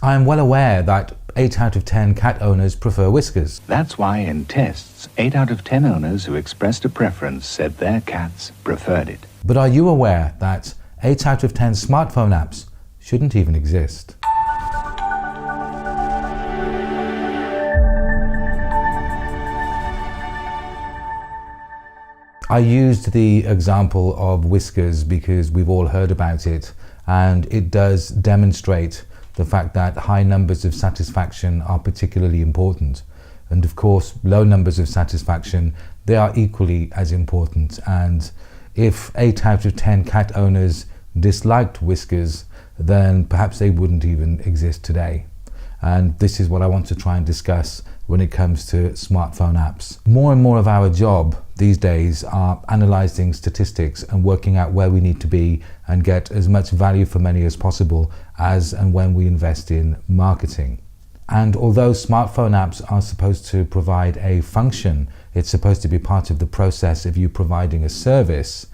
I am well aware that 8 out of 10 cat owners prefer whiskers. That's why in tests, 8 out of 10 owners who expressed a preference said their cats preferred it. But are you aware that 8 out of 10 smartphone apps shouldn't even exist? I used the example of whiskers because we've all heard about it, and it does demonstrate the fact that high numbers of satisfaction are particularly important. And of course, low numbers of satisfaction, they are equally as important. And if 8 out of 10 cat owners disliked whiskers, then perhaps they wouldn't even exist today. And this is what I want to try and discuss when it comes to smartphone apps. More and more of our job these days are analysing statistics and working out where we need to be and get as much value for money as possible as and when we invest in marketing. And although smartphone apps are supposed to provide a function, it's supposed to be part of the process of you providing a service,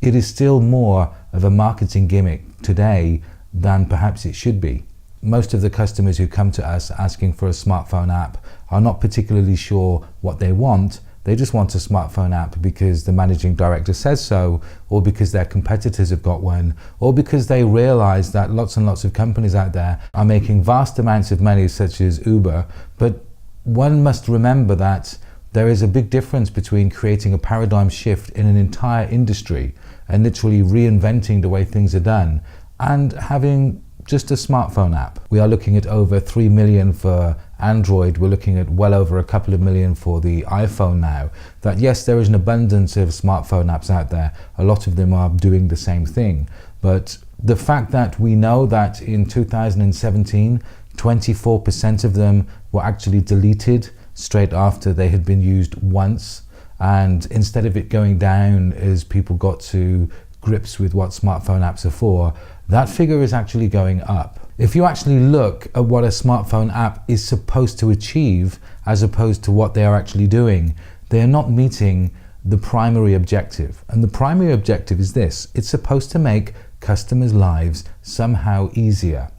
it is still more of a marketing gimmick today than perhaps it should be. Most of the customers who come to us asking for a smartphone app are not particularly sure what they want. They just want a smartphone app because the managing director says so, or because their competitors have got one, or because they realize that lots and lots of companies out there are making vast amounts of money, such as Uber. But one must remember that there is a big difference between creating a paradigm shift in an entire industry and literally reinventing the way things are done, and having just a smartphone app. We are looking at over 3 million for Android. We're looking at well over a couple of million for the iPhone now. That yes, there is an abundance of smartphone apps out there. A lot of them are doing the same thing. But the fact that we know that in 2017, 24% of them were actually deleted straight after they had been used once. And instead of it going down as people got to grips with what smartphone apps are for, that figure is actually going up. If you actually look at what a smartphone app is supposed to achieve as opposed to what they are actually doing, they are not meeting the primary objective. And the primary objective is this: it's supposed to make customers' lives somehow easier.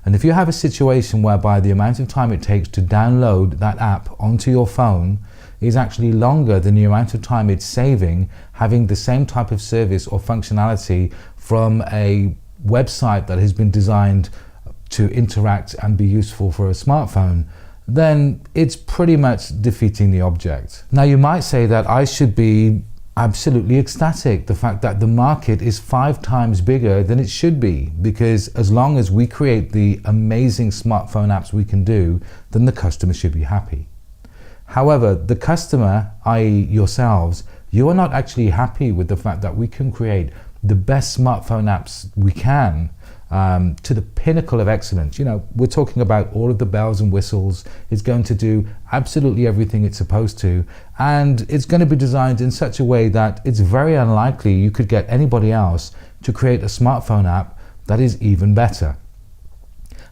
And if you have a situation whereby the amount of time it takes to download that app onto your phone is actually longer than the amount of time it's saving having the same type of service or functionality from a website that has been designed to interact and be useful for a smartphone, then it's pretty much defeating the object. Now you might say that I should be absolutely ecstatic, the fact that the market is 5 times bigger than it should be, because as long as we create the amazing smartphone apps we can do, then the customer should be happy. However, the customer, i.e. yourselves, you are not actually happy with the fact that we can create the best smartphone apps we can to the pinnacle of excellence. You know, we're talking about all of the bells and whistles. It's going to do absolutely everything it's supposed to, and it's going to be designed in such a way that it's very unlikely you could get anybody else to create a smartphone app that is even better.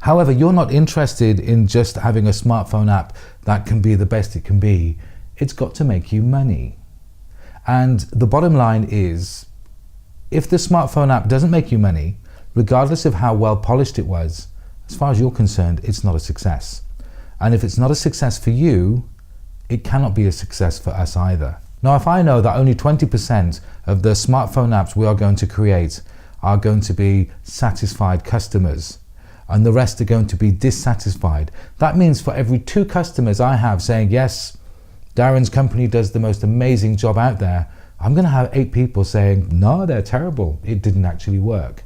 However, you're not interested in just having a smartphone app that can be the best it can be. It's got to make you money. And the bottom line is, if the smartphone app doesn't make you money, regardless of how well polished it was, as far as you're concerned, it's not a success. And if it's not a success for you, it cannot be a success for us either. Now, if I know that only 20% of the smartphone apps we are going to create are going to be satisfied customers, and the rest are going to be dissatisfied, that means for every 2 customers I have saying, yes, Darren's company does the most amazing job out there, I'm going to have 8 people saying, no, they're terrible, it didn't actually work.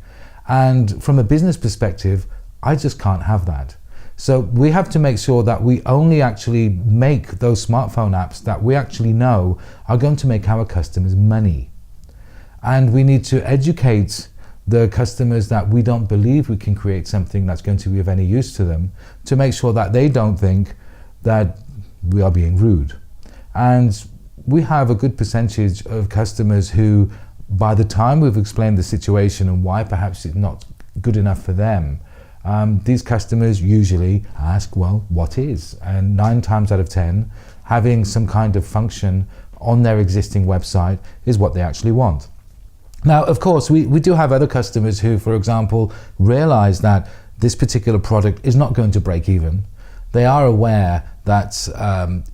And from a business perspective, I just can't have that. So we have to make sure that we only actually make those smartphone apps that we actually know are going to make our customers money. And we need to educate the customers that we don't believe we can create something that's going to be of any use to them, to make sure that they don't think that we are being rude. And we have a good percentage of customers who, by the time we've explained the situation and why perhaps it's not good enough for them, these customers usually ask, well, what is? And 9 times out of 10, having some kind of function on their existing website is what they actually want. Now, of course, we do have other customers who, for example, realize that this particular product is not going to break even. They are aware that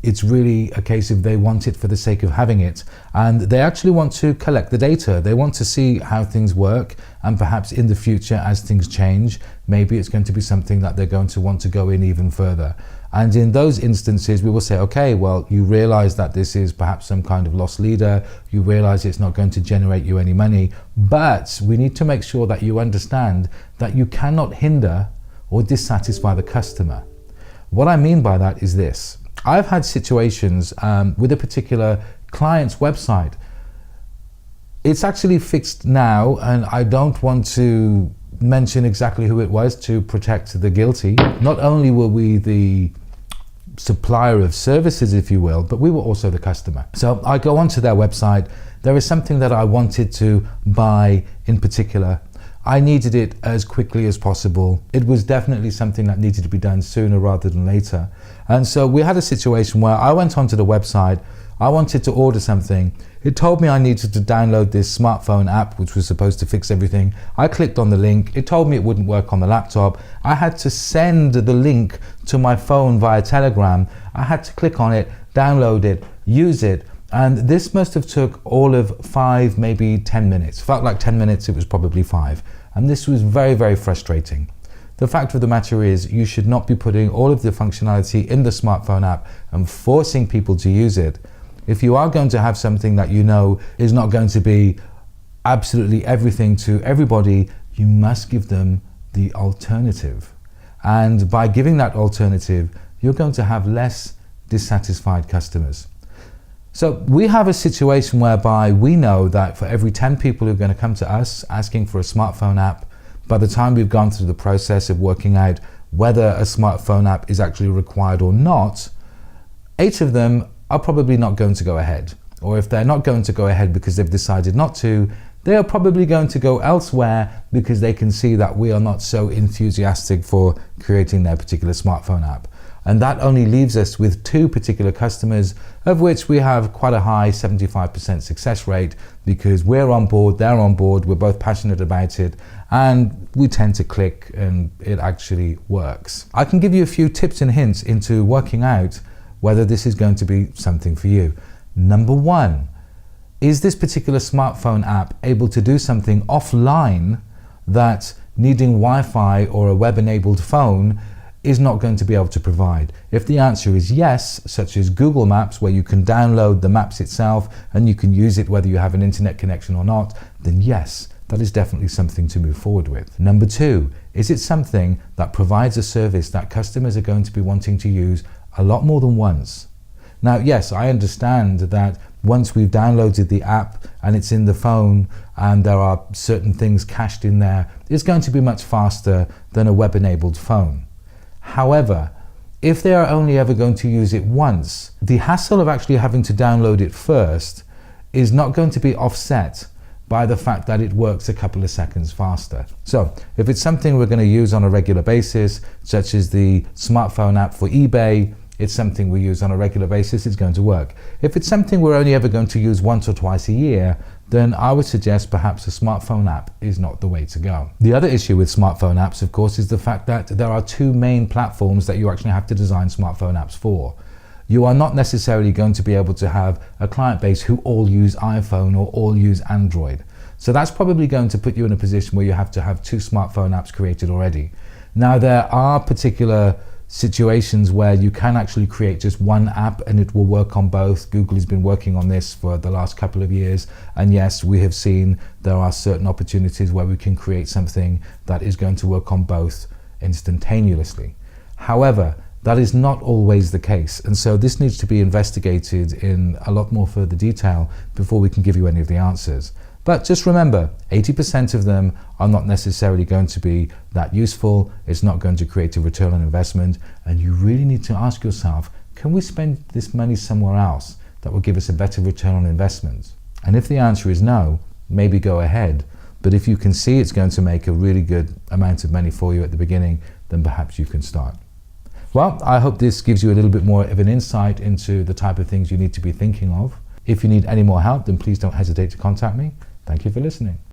it's really a case of they want it for the sake of having it, and they actually want to collect the data. They want to see how things work, and perhaps in the future, as things change, maybe it's going to be something that they're going to want to go in even further. And in those instances, we will say, okay, well, you realize that this is perhaps some kind of loss leader, you realize it's not going to generate you any money, but we need to make sure that you understand that you cannot hinder or dissatisfy the customer. What I mean by that is this. I've had situations with a particular client's website. It's actually fixed now, and I don't want to mention exactly who it was to protect the guilty. Not only were we the supplier of services, if you will, but we were also the customer. So I go onto their website. There is something that I wanted to buy in particular. I needed it as quickly as possible. It was definitely something that needed to be done sooner rather than later. And so we had a situation where I went onto the website, I wanted to order something. It told me I needed to download this smartphone app, which was supposed to fix everything. I clicked on the link. It told me it wouldn't work on the laptop. I had to send the link to my phone via Telegram. I had to click on it, download it, use it. And this must have took all of 5, maybe 10 minutes. Felt like 10 minutes, it was probably 5. And this was very, very frustrating. The fact of the matter is, you should not be putting all of the functionality in the smartphone app and forcing people to use it. If you are going to have something that you know is not going to be absolutely everything to everybody, you must give them the alternative. And by giving that alternative, you're going to have less dissatisfied customers. So we have a situation whereby we know that for every 10 people who are going to come to us asking for a smartphone app, by the time we've gone through the process of working out whether a smartphone app is actually required or not, 8 of them are probably not going to go ahead. Or if they're not going to go ahead because they've decided not to, they are probably going to go elsewhere because they can see that we are not so enthusiastic for creating their particular smartphone app. And that only leaves us with 2 particular customers, of which we have quite a high 75% success rate because we're on board, they're on board, we're both passionate about it, and we tend to click and it actually works. I can give you a few tips and hints into working out whether this is going to be something for you. Number 1, is this particular smartphone app able to do something offline that needing Wi-Fi or a web-enabled phone is not going to be able to provide? If the answer is yes, such as Google Maps, where you can download the maps itself and you can use it whether you have an internet connection or not, then yes, that is definitely something to move forward with. Number 2, is it something that provides a service that customers are going to be wanting to use a lot more than once? Now, yes, I understand that once we've downloaded the app and it's in the phone and there are certain things cached in there, it's going to be much faster than a web-enabled phone. However, if they are only ever going to use it once, the hassle of actually having to download it first is not going to be offset by the fact that it works a couple of seconds faster. So if it's something we're going to use on a regular basis, such as the smartphone app for eBay, it's something we use on a regular basis, it's going to work. If it's something we're only ever going to use once or twice a year, then I would suggest perhaps a smartphone app is not the way to go. The other issue with smartphone apps, of course, is the fact that there are 2 main platforms that you actually have to design smartphone apps for. You are not necessarily going to be able to have a client base who all use iPhone or all use Android. So that's probably going to put you in a position where you have to have 2 smartphone apps created already. Now, there are particular situations where you can actually create just one app and it will work on both. Google has been working on this for the last couple of years, and yes, we have seen there are certain opportunities where we can create something that is going to work on both instantaneously. However, that is not always the case, and so this needs to be investigated in a lot more further detail before we can give you any of the answers. But just remember, 80% of them are not necessarily going to be that useful. It's not going to create a return on investment. And you really need to ask yourself, can we spend this money somewhere else that will give us a better return on investment? And if the answer is no, maybe go ahead. But if you can see it's going to make a really good amount of money for you at the beginning, then perhaps you can start. Well, I hope this gives you a little bit more of an insight into the type of things you need to be thinking of. If you need any more help, then please don't hesitate to contact me. Thank you for listening.